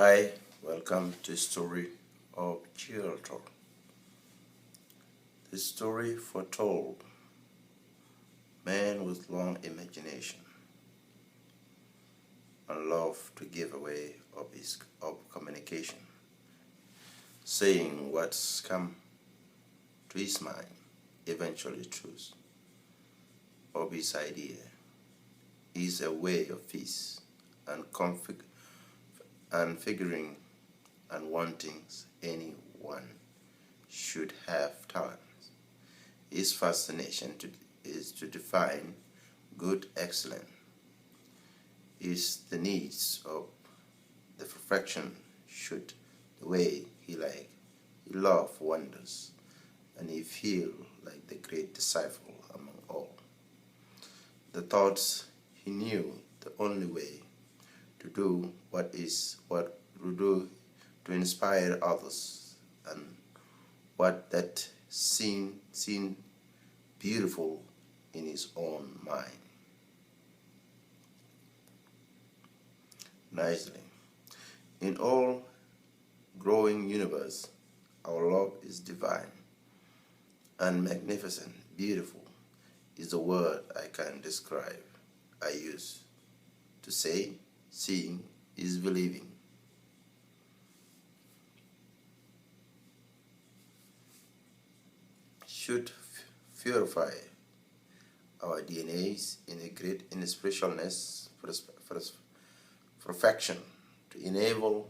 Hi, welcome to Story of Children. The story foretold man with long imagination and love to give away of communication, saying what's come to his mind, eventually truth of his idea is a way of peace and and figuring and wanting anyone should have talent. His fascination is to define good excellent, is the needs of the perfection should the way he like. He love wonders, and he feel like the great disciple among all. The thoughts he knew the only way to do what to do to inspire others, and what that seen beautiful in his own mind. Nicely. In all growing universe, our love is divine and magnificent. Beautiful is the word I can describe. I use to say seeing is believing. Should purify our DNAs in a great inspirationalness, perfection, to enable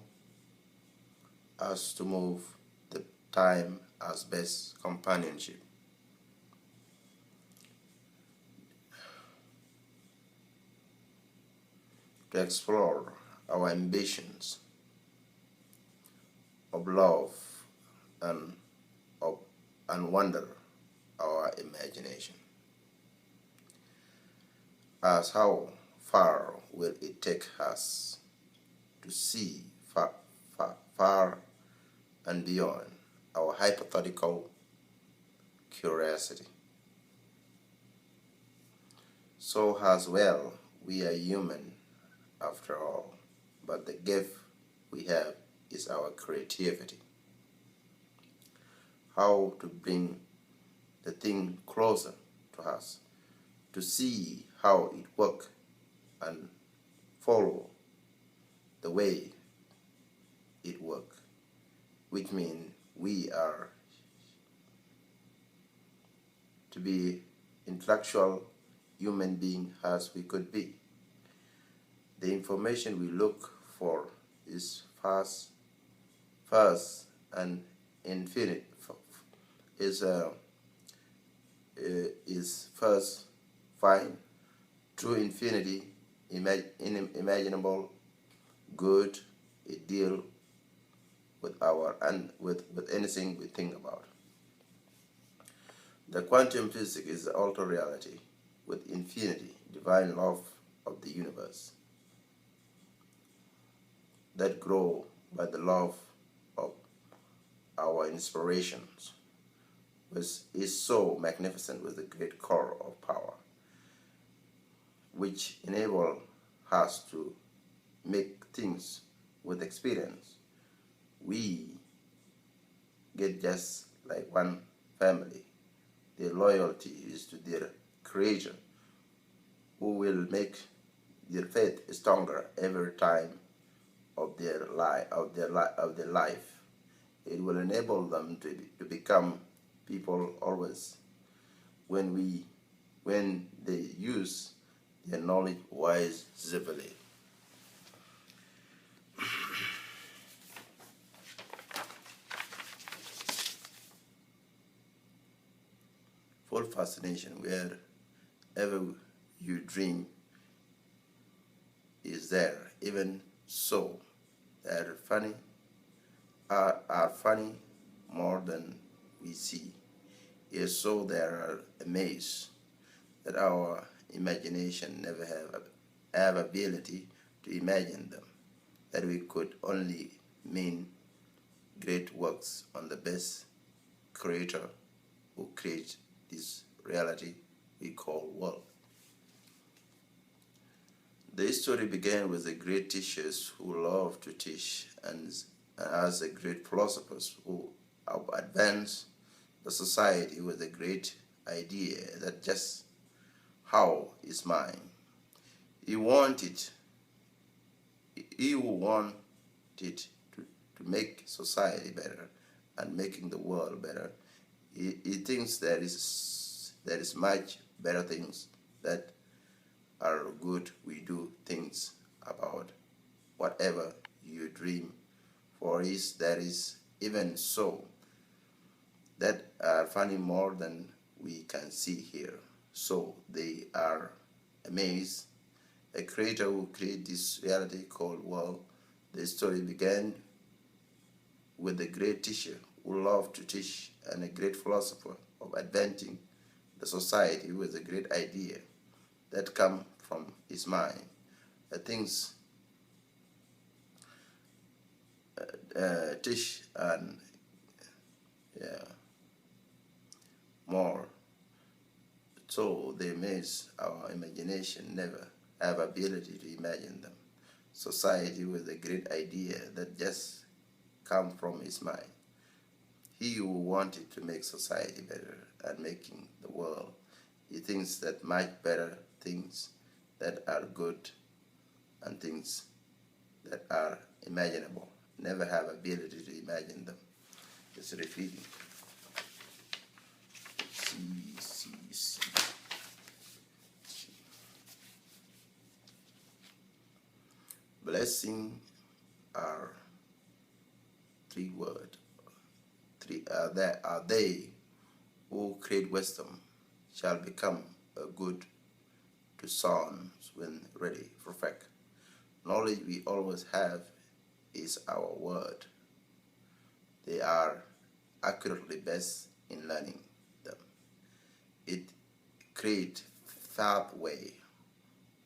us to move the time as best companionship. To explore our ambitions of love and wonder our imagination. As how far will it take us to see far and beyond our hypothetical curiosity? So as well, we are human after all, but the gift we have is our creativity. How to bring the thing closer to us, to see how it works and follow the way it works, which means we are to be intellectual human being as we could be. The information we look for is first and infinite is first fine, true infinity, imaginable, good. It deal with our and with anything we think about. The quantum physics is the ultra reality with infinity, divine love of the universe that grow by the love of our inspirations, which is so magnificent with the great core of power, which enable us to make things with experience. We get just like one family. Their loyalty is to their creator, who will make their faith stronger every time of their life. It will enable them to become people always when they use their knowledge wisely. Full fascination wherever you dream is there. Even so, they are funny more than we see. Yes, so there are amazed that our imagination never have ability to imagine them, that we could only mean great works on the best creator who creates this reality we call world. The story began with the great teachers who loved to teach and as the great philosophers who advanced the society with a great idea that just how is mine. He wanted, he who wanted to make society better and making the world better. He thinks there is much better things that are good. We do things about whatever you dream for is there is even so that are funny more than we can see here. So they are amazed. A creator who created this reality called world. The story began with a great teacher who loved to teach and a great philosopher of advancing the society with a great idea that come from his mind. The things teach and more. So they miss our imagination, never have ability to imagine them. Society with a great idea that just come from his mind. He who wanted to make society better and making the world, he thinks that much better things that are good and things that are imaginable, never have ability to imagine them. Just repeating. See. Blessing are three words. There are they who create wisdom shall become a good to sons when ready for fact. Knowledge we always have is our word. They are accurately best in learning them. It creates pathway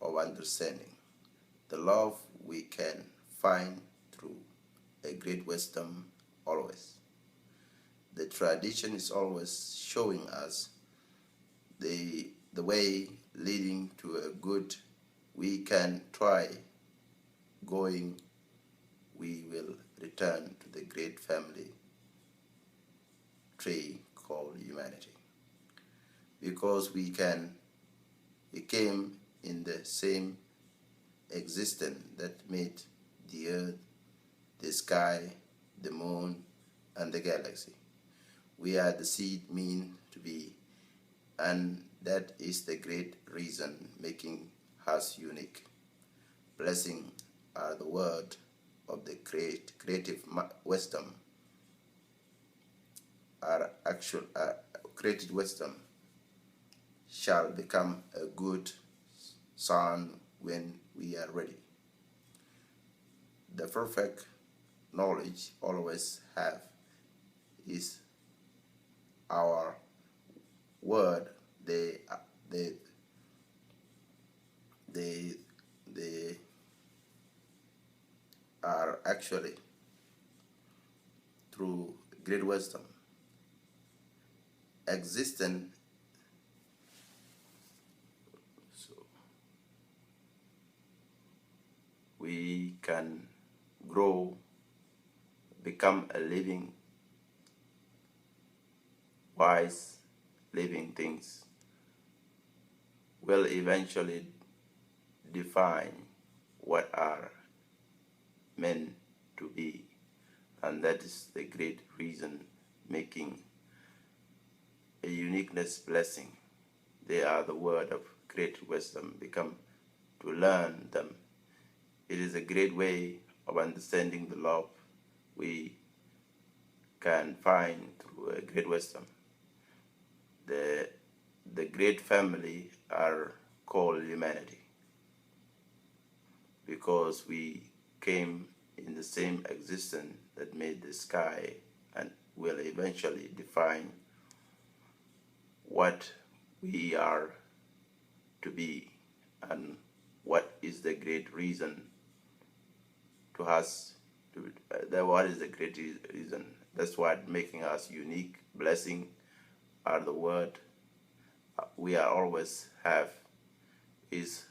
of understanding. The love we can find through a great wisdom always. The tradition is always showing us the way leading to a good. We can try going, we will return to the great family tree called humanity. Because we came in the same existence that made the earth, the sky, the moon, and the galaxy. We are the seed mean to be, and that is the great reason making us unique. Blessing are the word of the creative wisdom. Creative wisdom shall become a good son when we are ready. The perfect knowledge always have is our word. They are actually through great wisdom existent. So we can grow, become a living, wise, living things will eventually define what are meant to be, and that is the great reason making a uniqueness blessing. They are the word of great wisdom become to learn them. It is a great way of understanding the love we can find through a great wisdom. The great family are called humanity because we came in the same existence that made the sky and will eventually define what we are to be and what is the great reason to us. What is the great reason? That's what making us unique. Blessing are the word we are always have is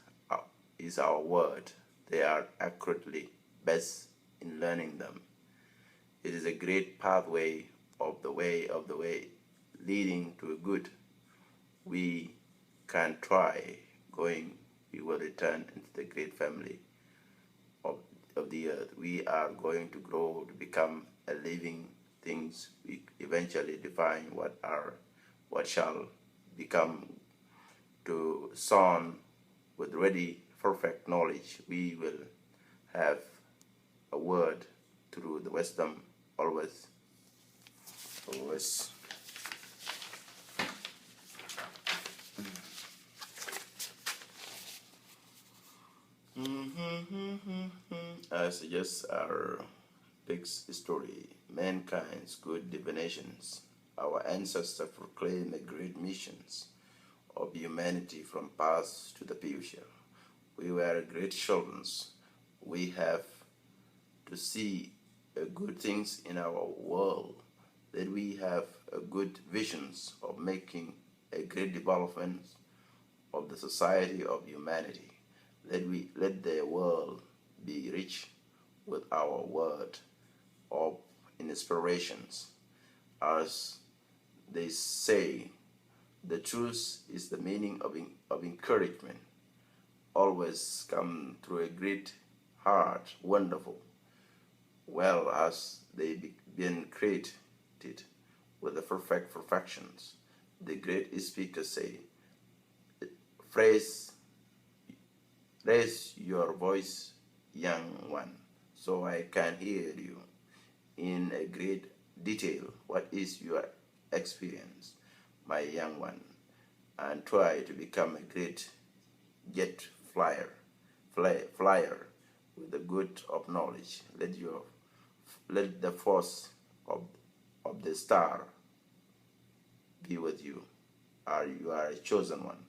is our word. They are accurately best in learning them. It is a great pathway of the way, leading to a good. We can try going, we will return into the great family of, of the earth. We are going to grow to become a living things. We eventually define what shall become, to son with ready perfect knowledge. We will have a word through the wisdom always. I suggest our next story, mankind's good divinations. Our ancestors proclaim a great missions of humanity from past to the future. We were great children. We have to see good things in our world, that we have good visions of making a great development of the society of humanity. Let the world be rich with our word of inspirations. As they say, the truth is the meaning of encouragement. Always come through a great heart, wonderful. Well, as they been created with the perfect perfections. The great speakers say, raise your voice, young one, so I can hear you in a great detail. What is your experience, my young one? And try to become a great jet flyer with the good of knowledge. Let the force of the star be with you. You are a chosen one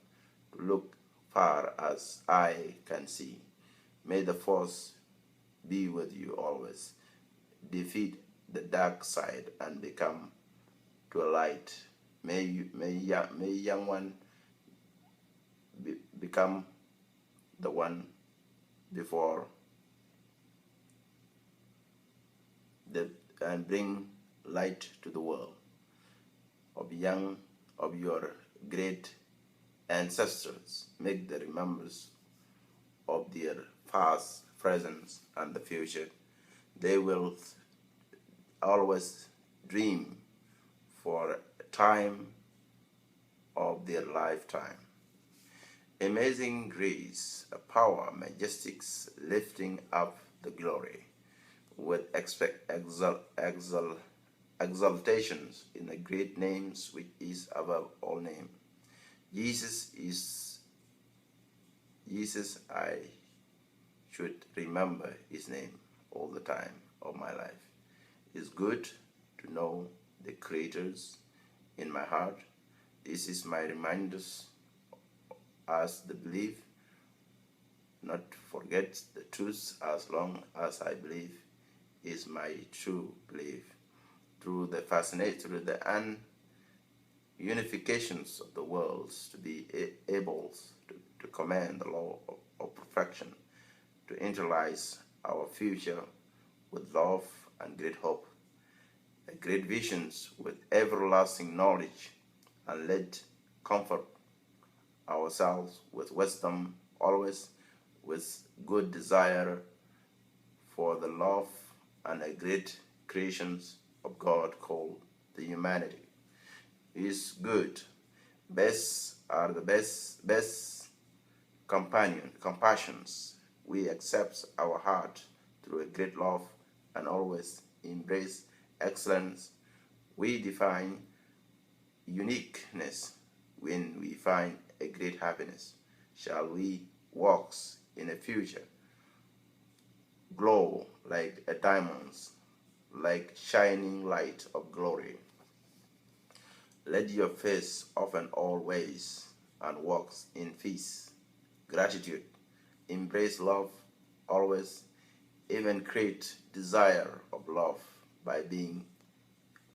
to look far as eye can see. May the force be with you always. Defeat the dark side and become to a light. May young one become the one before and bring light to the world of your great ancestors. Make the remembrance of their past, present, and the future. They will always dream for a time of their lifetime. Amazing grace, a power, majestics, lifting up the glory, with exaltations in the great names which is above all name. Jesus, I should remember his name all the time of my life. It's good to know the creators in my heart. This is my reminders as the belief, not to forget the truth as long as I believe is my true belief. Through the unifications of the worlds, to be able to command the law of perfection, to internalize our future with love and great hope, great visions with everlasting knowledge, and let comfort ourselves with wisdom, always with good desire for the love and the great creations of God called the humanity. Is good. Best are the best compassions. We accept our heart through a great love and always embrace excellence. We define uniqueness when we find a great happiness. Shall we walk in a future? Glow like a diamond's, like shining light of glory. Let your face open all ways and walk in peace, gratitude, embrace love, always, even create desire of love by being